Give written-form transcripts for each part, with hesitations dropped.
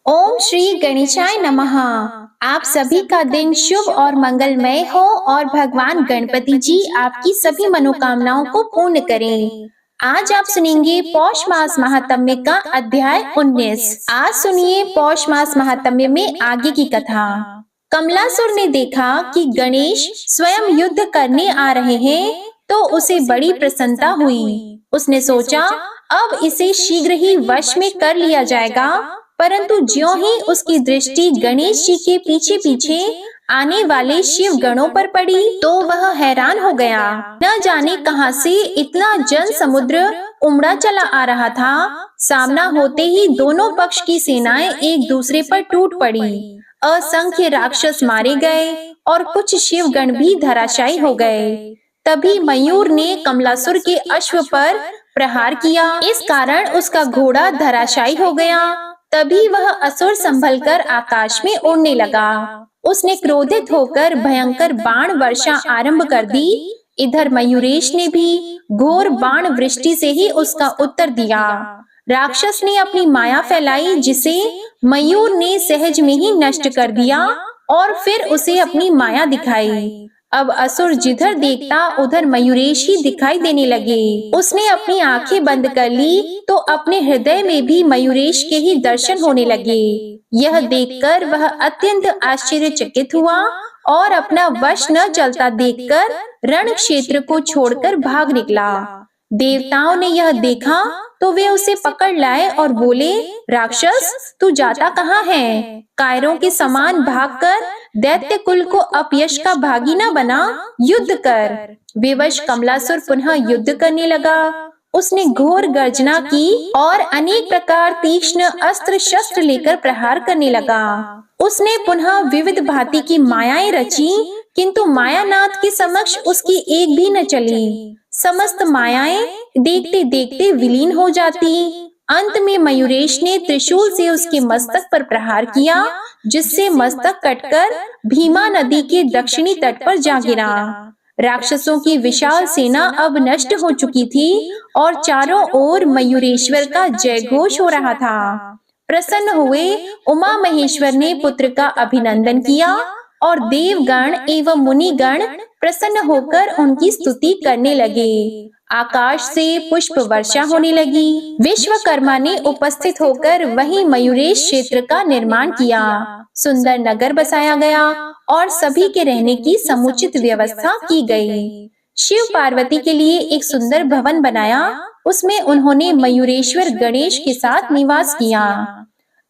ओम श्री गणेशाय नमः। आप सभी का दिन शुभ और मंगलमय हो और भगवान गणपति जी आपकी सभी मनोकामनाओं को पूर्ण करें। आज आप सुनेंगे पौष मास महात्म्य का अध्याय 19। आज सुनिए पौष मास महात्म्य में आगे की कथा। कमलासुर ने देखा कि गणेश स्वयं युद्ध करने आ रहे हैं, तो उसे बड़ी प्रसन्नता हुई। उसने सोचा अब इसे शीघ्र ही वश में कर लिया जाएगा, परंतु ज्यों ही उसकी दृष्टि गणेश जी के पीछे पीछे आने वाले शिव गणों पर पड़ी, तो वह हैरान हो गया। न जाने कहां से इतना जन समुद्र उमड़ा चला आ रहा था। सामना होते ही दोनों पक्ष की सेनाएं एक दूसरे पर टूट पड़ी। असंख्य राक्षस मारे गए और कुछ शिव गण भी धराशायी हो गए। तभी मयूर ने कमलासुर के अश्व पर प्रहार किया। इस कारण उसका घोड़ा धराशायी हो गया। तभी वह असुर संभलकर आकाश में उड़ने लगा। उसने क्रोधित होकर भयंकर बाण वर्षा आरंभ कर दी। इधर मयूरेश ने भी घोर बाण वृष्टि से ही उसका उत्तर दिया। राक्षस ने अपनी माया फैलाई, जिसे मयूर ने सहज में ही नष्ट कर दिया और फिर उसे अपनी माया दिखाई। अब असुर जिधर देखता उधर मयूरेश ही दिखाई देने लगे। उसने अपनी आंखें बंद कर ली तो अपने हृदय में भी मयूरेश के ही दर्शन होने लगे। यह देखकर वह अत्यंत आश्चर्यचकित हुआ और अपना वश न चलता देखकर रण क्षेत्र को छोड़कर भाग निकला। देवताओं ने यह देखा तो वे उसे पकड़ लाए और बोले, राक्षस तू जाता कहाँ है? कायरों के समान भागकर दैत्य कुल को अपयश का भागी न बना, युद्ध कर। विवश कमलासुर पुनः युद्ध करने लगा। उसने घोर गर्जना की और अनेक प्रकार तीक्ष्ण अस्त्र शस्त्र लेकर प्रहार करने लगा। उसने पुनः विविध भांति की मायाएं रची, किंतु मायानाथ के समक्ष उसकी एक भी न चली। समस्त मायाएं देखते देखते विलीन हो जाती। अंत में मयूरेश ने त्रिशूल से उसके मस्तक पर प्रहार किया, जिससे मस्तक कटकर भीमा नदी के दक्षिणी तट पर जा गिरा। राक्षसों की विशाल सेना अब नष्ट हो चुकी थी और चारों ओर मयूरेश्वर का जय घोष हो रहा था। प्रसन्न हुए उमा महेश्वर ने पुत्र का अभिनंदन किया और देवगण एवं मुनिगण प्रसन्न होकर उनकी स्तुति करने लगे। आकाश से पुष्प वर्षा होने लगी। विश्वकर्मा ने उपस्थित होकर वहीं मयूरेश क्षेत्र का निर्माण किया। सुंदर नगर बसाया गया और सभी के रहने की समुचित व्यवस्था की गई। शिव पार्वती के लिए एक सुंदर भवन बनाया। उसमें उन्होंने मयूरेश्वर गणेश के साथ निवास किया।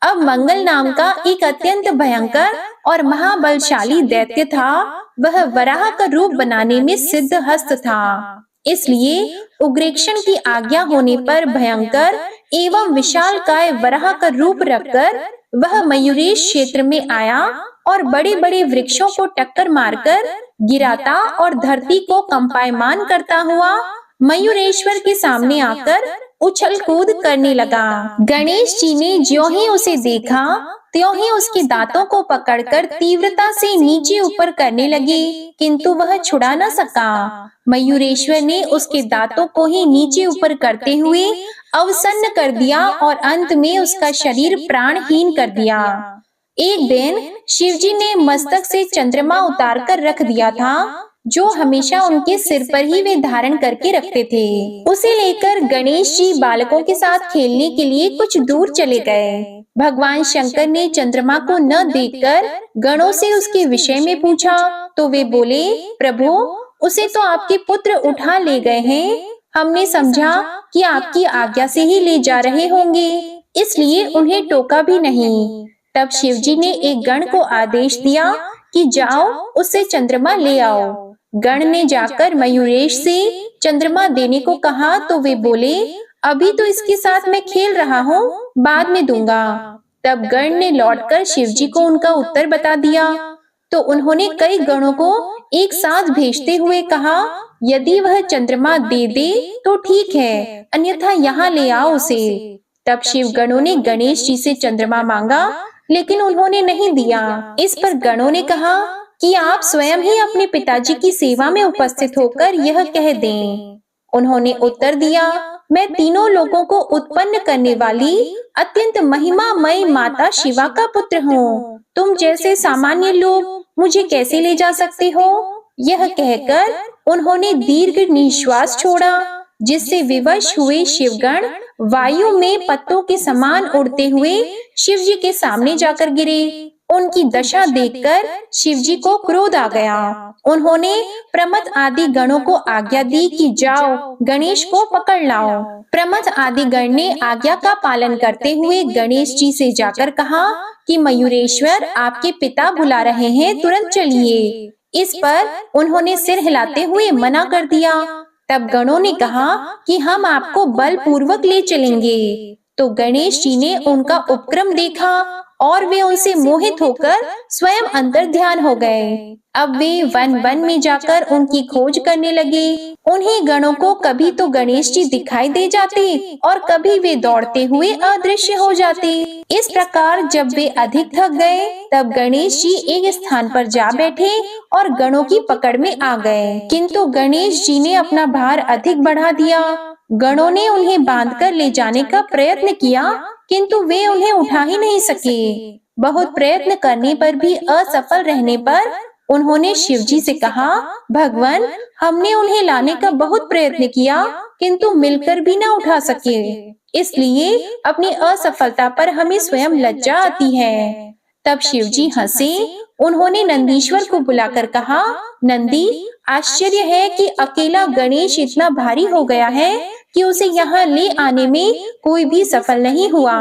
अब मंगल नाम का एक अत्यंत भयंकर और महाबलशाली दैत्य था। वह वराह का रूप बनाने में सिद्ध हस्त था। इसलिए उग्रेक्षण की आज्ञा होने पर भयंकर एवं विशालकाय वराह का रूप रखकर वह मयूरेश क्षेत्र में आया और बड़े बड़े वृक्षों को टक्कर मारकर गिराता और धरती को कंपायमान करता हुआ मयूरेश्वर के सामने आकर उछल कूद करने लगा। गणेश जी ने ज्यों ही उसे देखा त्यों ही उसके दांतों को पकड़कर तीव्रता से नीचे ऊपर करने लगे, किंतु वह छुड़ा न सका। मयूरेश्वर ने उसके दांतों को ही नीचे ऊपर करते हुए अवसन्न कर दिया और अंत में उसका शरीर प्राणहीन कर दिया। एक दिन शिवजी ने मस्तक से चंद्रमा उतार कर रख दिया था, जो हमेशा उनके सिर पर ही वे धारण करके रखते थे। उसे लेकर गणेश जी बालकों के साथ खेलने के लिए कुछ दूर चले गए। भगवान शंकर ने चंद्रमा को न देखकर गणों से उसके विषय में पूछा, तो वे बोले, प्रभु उसे तो आपके पुत्र उठा ले गए हैं। हमने समझा कि आपकी आज्ञा से ही ले जा रहे होंगे, इसलिए उन्हें टोका भी नहीं। तब शिवजी ने एक गण को आदेश दिया कि जाओ उससे चंद्रमा ले आओ। गण ने जाकर मयूरेश से चंद्रमा देने को कहा, तो वे बोले, अभी तो इसके साथ मैं खेल रहा हूँ, बाद में दूंगा। तब गण ने लौटकर शिवजी को उनका उत्तर बता दिया। तो उन्होंने कई गणों को एक साथ भेजते हुए कहा, यदि वह चंद्रमा दे दे तो ठीक है, अन्यथा यहाँ ले आओ उसे। तब शिव गणों ने गणेश जी से चंद्रमा मांगा, लेकिन उन्होंने नहीं दिया। इस पर गणों ने कहा कि आप स्वयं ही अपने पिताजी की सेवा में उपस्थित होकर यह कह दें। उन्होंने उत्तर दिया, मैं तीनों लोगों को उत्पन्न करने वाली अत्यंत महिमामय माता शिवा का पुत्र हूँ। तुम जैसे सामान्य लोग मुझे कैसे ले जा सकते हो? यह कहकर उन्होंने दीर्घ निश्वास छोड़ा, जिससे विवश हुए शिवगण वायु में पत्तों के समान उड़ते हुए शिव जी के सामने जाकर गिरे। उनकी दशा देखकर शिव जी को क्रोध आ गया। उन्होंने प्रमथ आदि गणों को आज्ञा दी कि जाओ गणेश को पकड़ लाओ। प्रमथ आदि गण ने आज्ञा का पालन करते हुए गणेश जी से जाकर कहा कि मयूरेश्वर, आपके पिता बुला रहे हैं, तुरंत चलिए। इस पर उन्होंने सिर हिलाते हुए मना कर दिया। तब गणों ने कहा कि हम आपको बलपूर्वक ले चलेंगे। तो गणेश जी ने उनका उपक्रम देखा और वे उनसे मोहित होकर स्वयं अंतर ध्यान हो गए। अब वे वन वन में जाकर उनकी खोज करने लगे। उन्हीं गणों को कभी तो गणेश जी दिखाई दे जाते और कभी वे दौड़ते हुए अदृश्य हो जाते। इस प्रकार जब वे अधिक थक गए, तब गणेश जी एक स्थान पर जा बैठे और गणों की पकड़ में आ गए। किंतु गणेश जी ने अपना भार अधिक बढ़ा दिया। गणों ने उन्हें बांधकर ले जाने का प्रयत्न किया, किंतु वे उन्हें उठा ही नहीं सके। बहुत प्रयत्न करने पर भी असफल रहने पर उन्होंने शिव जी से कहा, भगवान, हमने उन्हें लाने का बहुत प्रयत्न किया, किंतु मिलकर भी न उठा सके। इसलिए अपनी असफलता पर हमें स्वयं लज्जा आती है। तब शिव जी हंसे। उन्होंने नंदीश्वर को बुलाकर कहा, नंदी, आश्चर्य है कि अकेला गणेश इतना भारी हो गया है कि उसे यहाँ ले आने में कोई भी सफल नहीं हुआ।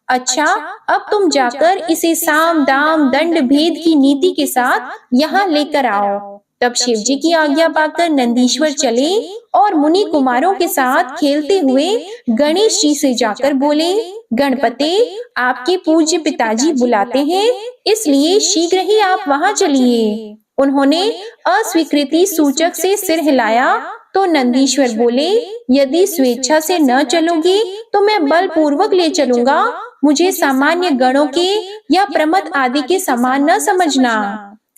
अच्छा, अब तुम जाकर इसे साम दाम दंड भेद की नीति के साथ यहाँ लेकर आओ। तब शिव जी की आज्ञा पाकर नंदीश्वर चले और मुनि कुमारों के साथ खेलते हुए गणेश जी से जाकर बोले, गणपते, आपके पूज्य पिताजी बुलाते हैं, इसलिए शीघ्र ही आप वहाँ चलिए। उन्होंने अस्वीकृति सूचक से सिर हिलाया तो नंदीश्वर बोले, यदि स्वेच्छा से न चलोगे तो मैं बलपूर्वक ले चलूंगा। मुझे सामान्य गणों के या प्रमथ आदि के समान न समझना।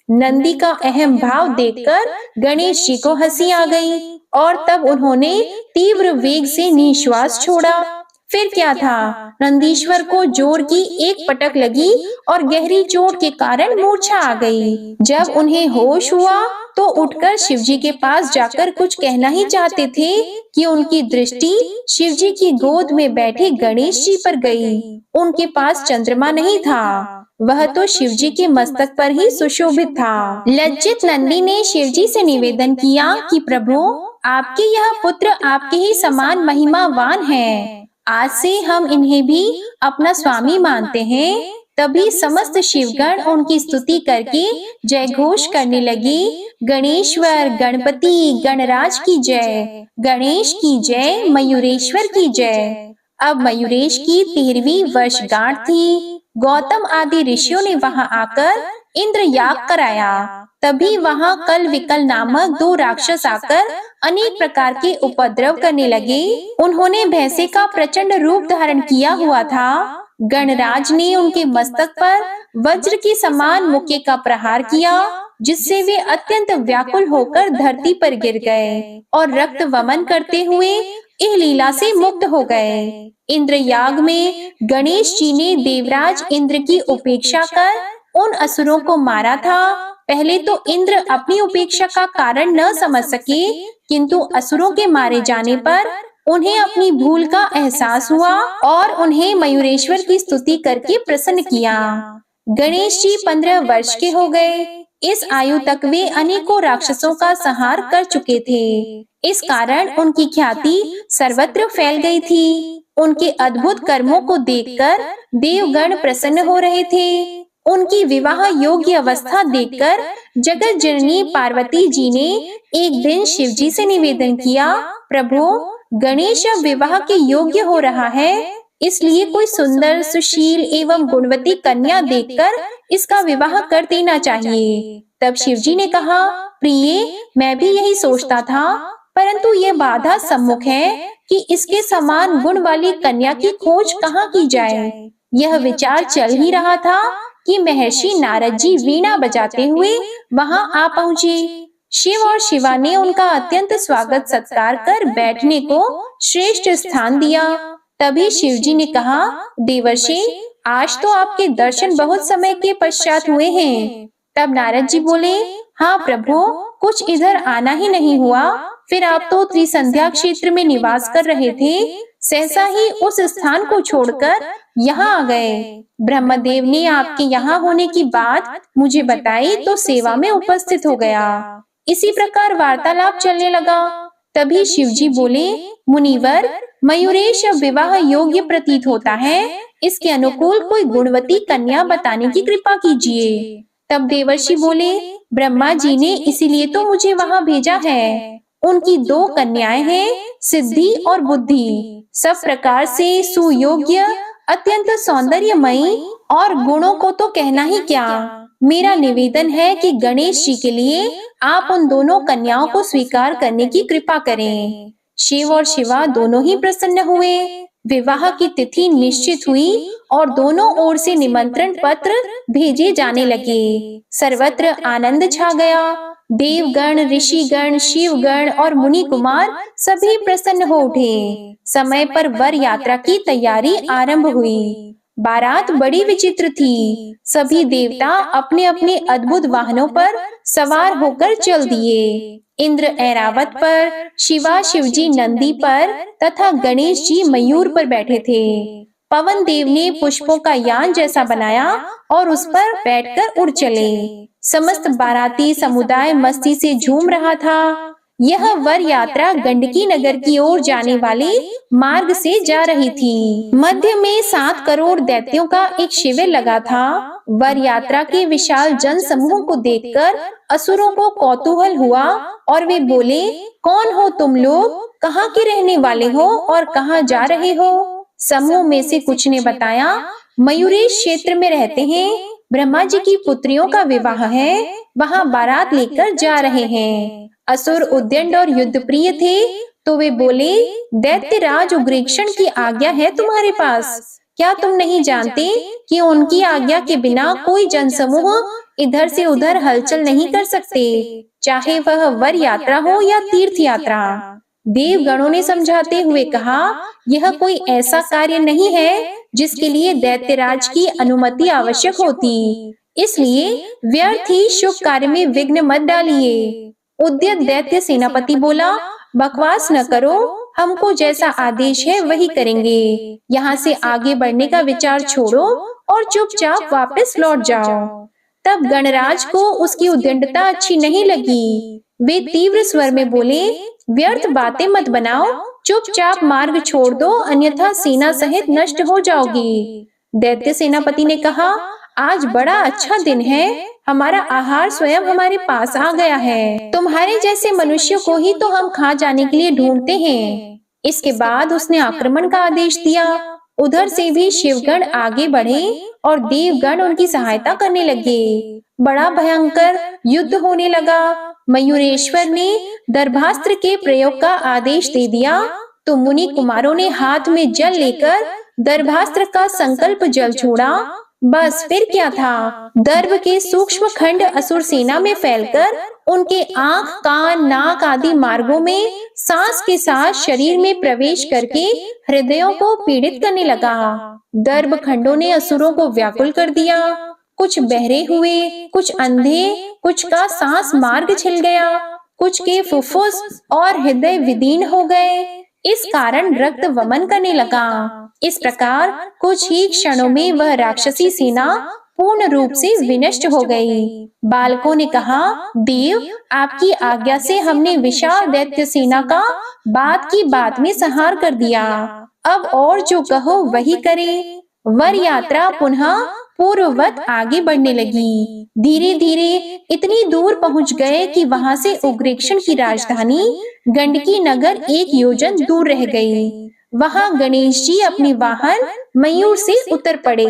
नंदी का अहम भाव देखकर गणेश जी को हंसी आ गई और तब उन्होंने तीव्र वेग से निश्वास छोड़ा। फिर क्या था, नंदीश्वर को जोर की एक पटक लगी और गहरी चोट के कारण मूर्छा आ गई। जब उन्हें होश हुआ तो उठकर शिवजी के पास जाकर कुछ कहना ही चाहते थे कि उनकी दृष्टि शिवजी की गोद में बैठे गणेश जी पर गई। उनके पास चंद्रमा नहीं था, वह तो शिवजी के मस्तक पर ही सुशोभित था। लज्जित नंदी ने शिवजी से निवेदन किया कि प्रभु, आपके यह पुत्र आपके ही समान महिमावान हैं। आज से हम इन्हें भी अपना स्वामी मानते हैं। तभी समस्त शिवगण उनकी स्तुति करके जय घोष करने लगे, गणेश्वर, गणपति, गणराज की जय, गणेश की जय, मयूरेश्वर की जय। अब मयूरेश की 13वीं वर्षगांठ थी। गौतम आदि ऋषियों ने वहां आकर इंद्र याग कराया। तभी वहां कल विकल नामक 2 राक्षस आकर अनेक प्रकार के उपद्रव करने लगे। उन्होंने भैंसे का प्रचंड रूप धारण किया हुआ था। गणराज ने उनके मस्तक पर वज्र के समान मुक्के का प्रहार किया, जिससे वे अत्यंत व्याकुल होकर धरती पर गिर गए और रक्त वमन करते हुए इस लीला से मुक्त हो गए। इंद्र याग में गणेश जी ने देवराज इंद्र की उपेक्षा कर उन असुरों को मारा था। पहले तो इंद्र अपनी उपेक्षा का कारण न समझ सके, किंतु असुरों के मारे जाने पर उन्हें अपनी भूल का एहसास हुआ और उन्हें मयूरेश्वर की स्तुति करके प्रसन्न किया। गणेश जी 15 वर्ष के हो गए। इस आयु तक वे अनेकों राक्षसों का संहार कर चुके थे। इस कारण उनकी ख्याति सर्वत्र फैल गई थी। उनके अद्भुत कर्मों को देखकर देवगण प्रसन्न हो रहे थे। उनकी विवाह योग्य अवस्था देखकर जगत जननी पार्वती जी ने एक दिन शिव जी से निवेदन किया, प्रभु, गणेश अब विवाह के योग्य हो रहा है, इसलिए कोई सुंदर, सुशील एवं गुणवती कन्या देखकर इसका विवाह कर देना चाहिए। तब शिव जी ने कहा, प्रिय, मैं भी यही सोचता था, परंतु यह बाधा सम्मुख है कि इसके समान गुण वाली कन्या की खोज कहाँ की जाए। यह विचार चल ही रहा था कि महर्षि नारद जी वीणा बजाते हुए वहां आ पहुँचे। शिव और शिवा ने उनका अत्यंत स्वागत सत्कार कर बैठने को श्रेष्ठ स्थान दिया। तभी शिव जी ने कहा, देवर्षि, आज तो आपके दर्शन बहुत समय के पश्चात हुए हैं। तब नारद जी बोले, हाँ प्रभु, कुछ इधर आना ही नहीं हुआ। फिर आप तो त्रिसंध्या क्षेत्र में निवास कर रहे थे, सहसा ही उस स्थान को छोड़कर यहाँ आ गए। ब्रह्मदेव ने आपके यहाँ होने की बात मुझे बताई तो सेवा में उपस्थित हो गया। इसी प्रकार वार्तालाप चलने लगा। तभी शिव जी बोले, मुनिवर, मयूरेश विवाह योग्य प्रतीत होता है, इसके अनुकूल कोई गुणवती कन्या बताने की कृपा कीजिए। तब देवर्षि बोले, ब्रह्मा जी ने इसीलिए तो मुझे वहाँ भेजा है। उनकी 2 कन्याएं हैं, सिद्धि और बुद्धि, सब प्रकार से सुयोग्य, अत्यंत सौंदर्यमयी, और गुणों को तो कहना ही क्या। मेरा निवेदन है कि गणेश जी के लिए आप उन दोनों कन्याओं को स्वीकार करने की कृपा करें। शिव और शिवा दोनों ही प्रसन्न हुए। विवाह की तिथि निश्चित हुई और दोनों ओर से निमंत्रण पत्र भेजे जाने लगे। सर्वत्र आनंद छा गया। देवगण, ऋषिगण, शिवगण और मुनि कुमार सभी प्रसन्न हो उठे। समय पर वर यात्रा की तैयारी आरंभ हुई। बारात बड़ी विचित्र थी। सभी देवता अपने अपने अद्भुत वाहनों पर सवार होकर चल दिए। इंद्र ऐरावत पर, शिवा शिवजी नंदी पर तथा गणेश जी मयूर पर बैठे थे। पवन देव ने पुष्पों का यान जैसा बनाया और उस पर बैठकर उड़ चले। समस्त बाराती समुदाय मस्ती से झूम रहा था। यह वर यात्रा गंडकी नगर की ओर जाने वाले मार्ग से जा रही थी। मध्य में 7 करोड़ दैत्यों का एक शिविर लगा था। वर यात्रा के विशाल जन समूह को देखकर असुरों को कौतूहल हुआ और वे बोले, कौन हो तुम लोग, कहाँ के रहने वाले हो और कहाँ जा रहे हो? समूह में से कुछ ने बताया, मयूरेश क्षेत्र में रहते हैं, ब्रह्मा जी की पुत्रियों का विवाह है, वहाँ बारात लेकर जा रहे हैं। असुर उद्यंड और युद्ध प्रिय थे, तो वे बोले, दैत्यराज उग्रेक्षण की आज्ञा है तुम्हारे पास, क्या तुम नहीं जानते कि उनकी आज्ञा के बिना कोई जनसमूह इधर से उधर हलचल नहीं कर सकते, चाहे वह वर यात्रा हो या तीर्थ यात्रा। देवगणों ने समझाते हुए कहा, यह कोई ऐसा कार्य नहीं है जिसके लिए दैत्यराज की अनुमति आवश्यक होती, इसलिए व्यर्थ ही शुभ कार्य में विघ्न मत डालिए। उद्यत दैत्य सेनापति बोला, बकवास न करो, हमको जैसा आदेश है वही करेंगे। यहाँ से आगे बढ़ने का विचार छोड़ो और चुपचाप वापस लौट जाओ। तब गणराज को उसकी उद्दंडता अच्छी नहीं लगी। वे तीव्र स्वर में बोले, व्यर्थ बातें मत बनाओ, चुपचाप मार्ग छोड़ दो, अन्यथा सेना सहित नष्ट हो जाओगी। दैत्य सेनापति ने कहा, आज बड़ा अच्छा दिन है, हमारा आहार स्वयं हमारे पास आ गया है। तुम्हारे जैसे मनुष्यों को ही तो हम खा जाने के लिए ढूंढते हैं। इसके बाद उसने आक्रमण का आदेश दिया। उधर से भी शिवगण आगे बढ़े और देवगण उनकी सहायता करने लगे। बड़ा भयंकर युद्ध होने लगा। मयूरेश्वर ने दर्भास्त्र के प्रयोग का आदेश दे दिया तो मुनि कुमारों ने हाथ में जल लेकर दर्भास्त्र का संकल्प जल छोड़ा। बस फिर क्या था, दर्भ के सूक्ष्म खंड असुर सेना में फैलकर उनके आंख, कान, नाक आदि मार्गों में सांस के साथ शरीर में प्रवेश करके हृदयों को पीड़ित करने लगा। दर्भ खंडों ने असुरों को व्याकुल कर दिया। कुछ बहरे हुए, कुछ अंधे, कुछ का सांस मार्ग छिल गया, कुछ के फुफ्फुस और हृदय विदीर्ण हो गए। इस कारण रक्त वमन करने लगा। इस प्रकार कुछ ही क्षणों में वह राक्षसी सेना पूर्ण रूप से विनष्ट हो गई। बालकों ने कहा, देव, आपकी आज्ञा से हमने विशाल दैत्य सेना का बात की बात में संहार कर दिया। अब और जो कहो वही करें। वर यात्रा पुनः पूर्ववत आगे बढ़ने लगी। धीरे धीरे इतनी दूर पहुंच गए कि वहां से उग्रेक्षण की राजधानी गंडकी नगर 1 योजन दूर रह गई। वहां गणेश जी अपने वाहन मयूर से उतर पड़े।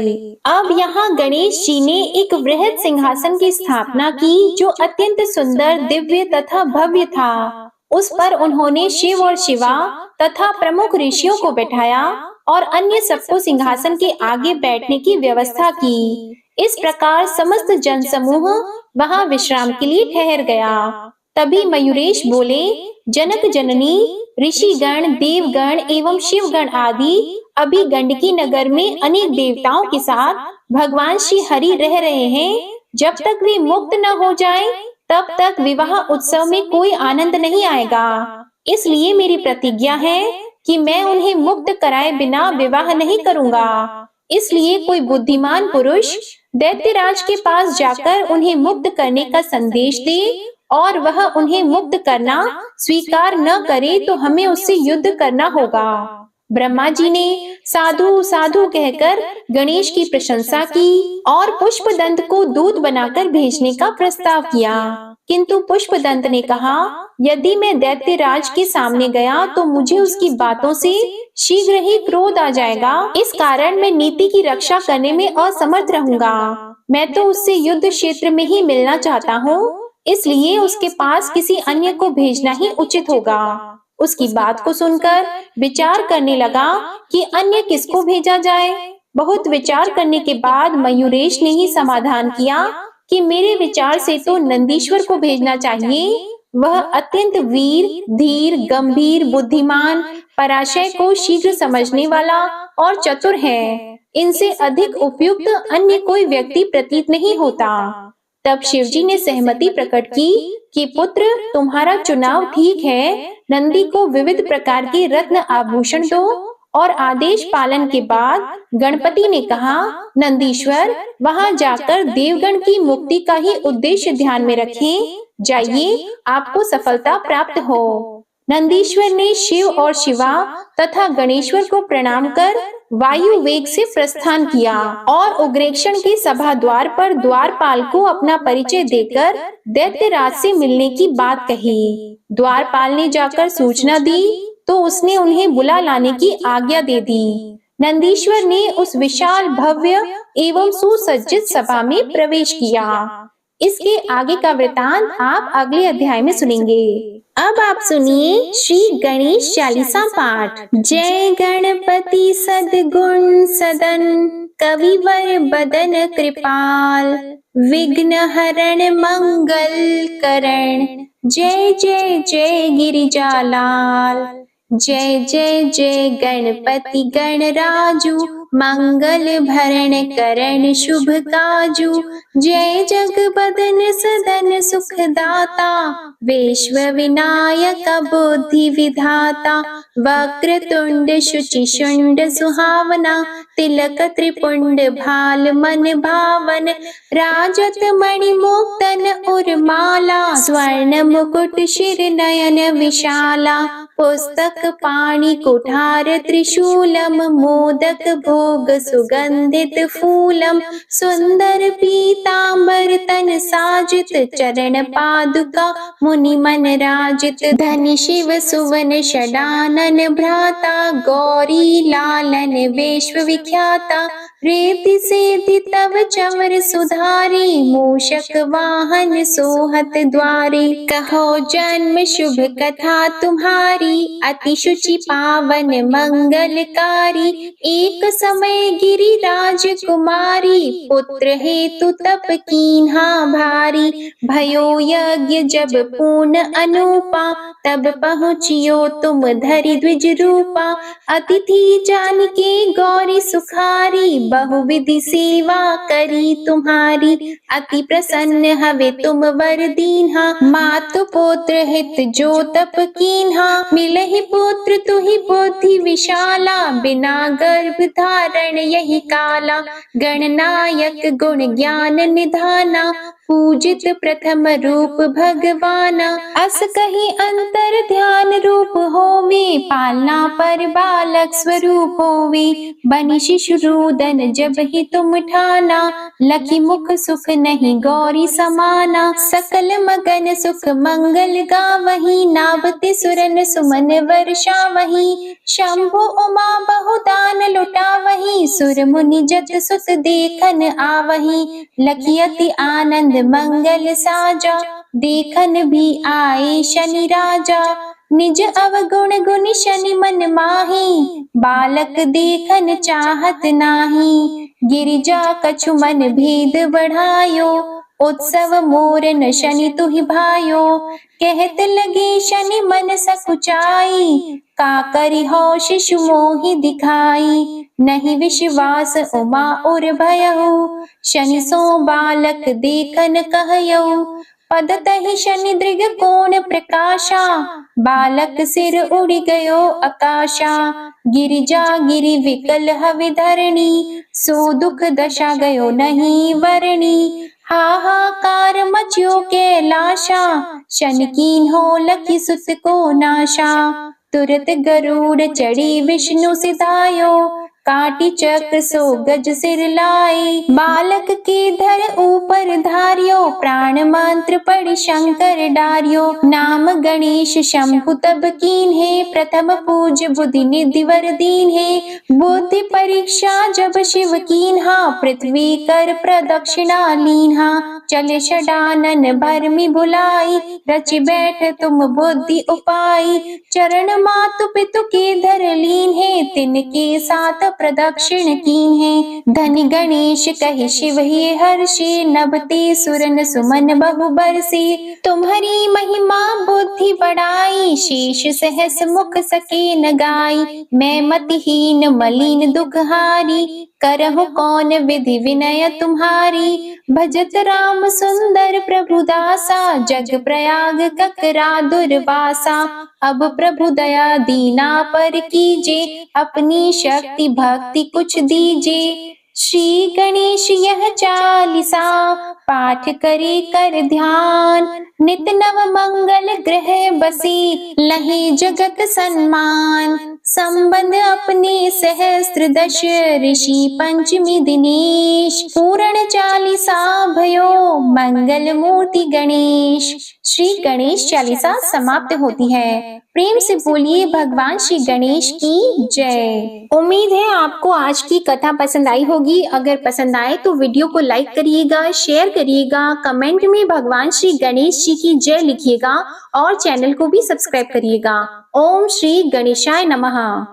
अब यहाँ गणेश जी ने एक वृहद सिंहासन की स्थापना की जो अत्यंत सुंदर, दिव्य तथा भव्य था। उस पर उन्होंने शिव और शिवा तथा प्रमुख ऋषियों को बैठाया और अन्य सबको सिंहासन के आगे बैठने की व्यवस्था की। इस प्रकार समस्त जनसमूह वहां विश्राम के लिए ठहर गया। तभी मयूरेश बोले, जनक जननी, ऋषिगण, देवगण एवं शिवगण आदि अभी गंडकी नगर में अनेक देवताओं के साथ भगवान श्री हरि रह रहे हैं। जब तक वे मुक्त न हो जाएं, तब तक विवाह उत्सव में कोई आनंद नहीं आएगा। इसलिए मेरी प्रतिज्ञा है कि मैं उन्हें मुक्त कराए बिना विवाह नहीं करूंगा। इसलिए कोई बुद्धिमान पुरुष दैत्यराज के पास जाकर उन्हें मुक्त करने का संदेश दे, और वह उन्हें मुक्त करना स्वीकार न करे तो हमें उससे युद्ध करना होगा। ब्रह्मा जी ने साधु साधु कहकर गणेश की प्रशंसा की और पुष्पदंत को दूत बनाकर भेजने का प्रस्ताव किया। किंतु पुष्पदंत ने कहा, यदि मैं दैत्यराज के सामने गया तो मुझे उसकी बातों से शीघ्र ही क्रोध आ जाएगा। इस कारण मैं नीति की रक्षा करने में असमर्थ रहूंगा। मैं तो उससे युद्ध क्षेत्र में ही मिलना चाहता हूँ, इसलिए उसके पास किसी अन्य को भेजना ही उचित होगा। उसकी बात को सुनकर विचार करने लगा कि अन्य किसको भेजा जाए। बहुत विचार करने के बाद मयूरेश ने ही समाधान किया कि मेरे विचार से तो नंदीश्वर को भेजना चाहिए। वह अत्यंत वीर, धीर, गंभीर, बुद्धिमान, पराशय को शीघ्र समझने वाला और चतुर है। इनसे अधिक उपयुक्त अन्य कोई व्यक्ति प्रतीत नहीं होता। तब शिवजी ने सहमति प्रकट की कि पुत्र, तुम्हारा चुनाव ठीक है। नंदी को विविध प्रकार के रत्न आभूषण दो। और आदेश पालन के बाद गणपति ने कहा, नंदीश्वर, वहां जाकर देवगण की मुक्ति का ही उद्देश्य ध्यान में रखें। जाइए, आपको सफलता प्राप्त हो। नंदीश्वर ने शिव और शिवा तथा गणेश्वर को प्रणाम कर वायु वेग से प्रस्थान किया और उग्रेक्षण के सभा द्वार पर द्वारपाल को अपना परिचय देकर दैत्यराज से मिलने की बात कही। द्वारपाल ने जाकर सूचना दी तो उसने उन्हें बुला लाने की आज्ञा दे दी। नंदीश्वर ने उस विशाल, भव्य एवं सुसज्जित सभा में प्रवेश किया। इसके आगे का वृतांत आप अगले अध्याय में सुनेंगे। अब आप सुनिए श्री गणेश चालीसा पाठ। जय गणपति सद्गुण सदन, कविवर बदन कृपाल, विघ्न हरण मंगल करण, जय जय जय गिरिजालाल। जय जय जय गणपति गणराजू, मंगल भरण करण शुभ काजू। जय जगबदन सदन सुखदाता, विश्व विनायक बुद्धि विधाता। वक्रतुंड शुचि शुंड सुहावना, तिलक त्रिपुंड भाल मन भावन। राजत मणि मुक्तन उर्माला, स्वर्ण मुकुट शिर नयन विशाला। पुस्तक पाणि कुठार त्रिशूलम, मोदक भोग सुगंधित फूलम। सुंदर पीतांबर तन साजित, चरण पादुका मुनि मन राजित। धनि शिव सुवन षडानन भ्राता, गौरी लालन विश्व विख्याता। रेति सेति तव चवर सुधारी, मूषक वाहन सोहत द्वारी। कहो जन्म शुभ कथा तुम्हारी, अति शुचि पावन मंगलकारी। एक समय गिरिराज कुमारी, पुत्र हेतु तप कीन्हा भारी। भयो यज्ञ जब पूर्ण अनूपा, तब पहुँचियो तुम धरि द्विज रूपा। अतिथि जान के गौरी सुखारी, बहुविधि सेवा करी तुम्हारी। अति प्रसन्न हवे तुम वर दीन्हा, मातु पुत्र हित जो तप कीन्हा। मिलहि पुत्र तुहि बुद्धि विशाला, बिना गर्भ धारण यही काला। गणनायक गुण ज्ञान निधाना, पूजित प्रथम रूप भगवाना। अस कही अंतर ध्यान रूप होवे, पालना पर बालक स्वरूप होवे। बनि शिशु रोदन जब ही तुम ठाना, लखी मुख सुख नहीं गौरी समाना। सकल मगन सुख मंगल गावही, नावते सुरन सुमन वर्षावही। शंभु उमा बहुदान लुटावही, सुर मुनि जत सुत देखन आवही। लखी अति आनंद मंगल साजा, देखन भी आए शनि राजा। निज अवगुण गुण शनि मन माही, बालक देखन चाहत नाही। गिरिजा कछु मन भेद बढ़ायो, उत्सव मोर न शनि तुहि भायो, कहत लगे शनि मन सकुचाई, का करि हो शिशु मोहि दिखाई, नहीं विश्वास उमा उर भयहु, शनि सो बालक देखन कहयौ, पद तहि शनि दृग कोण प्रकाशा, बालक सिर उड़ि गयो आकाशा, गिरिजा गिरि विकल हवि धरणी, सो दुख दशा गयो नहीं वरणी, हाहाकार मच्यो कैलाशा, शनि कीन्हो लखि सुत को नाशा, तुरत गरुड़ चढ़ी विष्णु सिधायो, काटी चक्र सो गज सिर लाई, बालक के धर ऊपर धारियो, प्राण मंत्र पढ़ि शंकर डारियो, नाम गणेश शंभु तब कीन्हे, प्रथम पूज बुद्धि निधि वर दीन्हे, बुद्धि परीक्षा जब शिव कीन्हा, पृथ्वी कर प्रदक्षिणा लीन्हा, चले षडानन भरमि भुलाई, रचि बैठ तुम बुद्धि उपाय, चरण मातु पितु के धर लीन्हे, तिनके साथ प्रदक्षिण कीन्हे, धनि गणेश कहि शिव हे हर्षि, नभते सुरन सुमन बहु बरसी, तुम्हारी महिमा बुद्धि बढ़ाई, शेष सहस मुख सके न गाई, मैं मतिहीन मलिन दुखहारी, करहु कौन विधि विनय तुम्हारी, भजत राम सुंदर प्रभु दासा, जग प्रयाग ककरा दुर्वासा, अब प्रभु दया दीना पर कीजे, अपनी शक्ति भक्ति कुछ दीजे, श्री गणेश यह चालीसा, पाठ करे कर ध्यान, नित नव मंगल ग्रह बसी, लहे जगत सम्मान, संबंध अपने सहस्त्र दश, ऋषि पंचमी दिनेश, पूर्ण चालीसा भयो, मंगल मूर्ति गणेश। श्री गणेश चालीसा समाप्त होती है। प्रेम से बोलिए भगवान श्री गणेश की जय। उम्मीद है आपको आज की कथा पसंद आई होगी। अगर पसंद आए तो वीडियो को लाइक करिएगा, शेयर करिएगा, कमेंट में भगवान श्री गणेश जी की जय लिखिएगा और चैनल को भी सब्सक्राइब करिएगा। ओम श्री गणेशाय नमः।